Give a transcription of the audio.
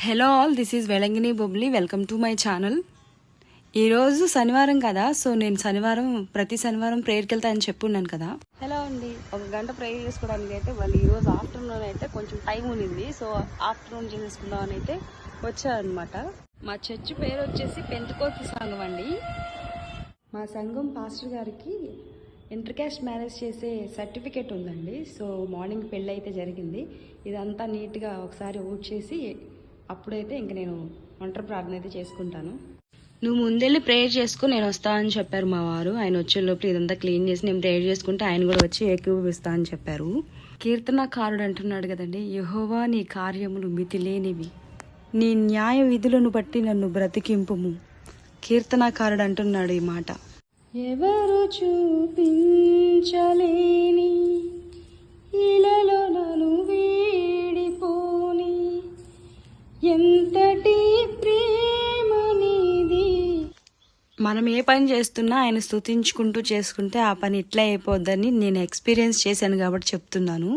Hello all, this is Velangini Bobbili. Welcome to my channel. ఈరోజు శనివారం కదా, సో నేను ప్రతి శనివారం ప్రేయర్కి వెళ్తా అని చెప్పున్నాను కదా. హలో అండి, ఒక గంట ప్రేయర్ చేసుకోవడానికి అయితే వాళ్ళు ఈరోజు ఆఫ్టర్నూన్ అయితే కొంచెం టైం ఉన్నింది, సో ఆఫ్టర్నూన్ చేసుకుందాం అని అయితే వచ్చారనమాట. మా చర్చి పేరు వచ్చేసి పెంతెకోస్తు సంఘం అండి. మా సంఘం పాస్టర్ గారికి ఇంటర్ క్యాస్ట్ మ్యారేజ్ చేసే సర్టిఫికేట్ ఉందండి. సో మార్నింగ్ పెళ్ళి అయితే జరిగింది. ఇదంతా నీట్గా ఒకసారి ఊడ్ చేసి అప్పుడైతే ఇంక నేను ఒంటరి ప్రార్థన అయితే చేసుకుంటాను. నువ్వు ముందెళ్ళి ప్రేయర్ చేసుకుని నేను వస్తా అని చెప్పారు మా వారు. ఆయన వచ్చే లోపల ఇదంతా క్లీన్ చేసి నేను ప్రేయర్ చేసుకుంటే ఆయన కూడా వచ్చి ఏకీభవిస్తా అని చెప్పారు. కీర్తనాకారుడు అంటున్నాడు కదండి, యెహోవా నీ కార్యములు మితిలేనివి, నీ న్యాయ విధులను బట్టి నన్ను బ్రతికింపుము. కీర్తనాకారుడు అంటున్నాడు ఈ మాట. ఎవరు చూపించలేని ఇలలో నన్ను వీడిపోని ఎంతటి ప్రేమ నీది. మనం ఏ పని చేస్తున్నా ఆయన స్తుతించుకుంటూ చేసుకుంటే ఆ పని ఇట్లా అయిపోద్దని నేను ఎక్స్పీరియన్స్ చేశాను కాబట్టి చెప్తున్నాను.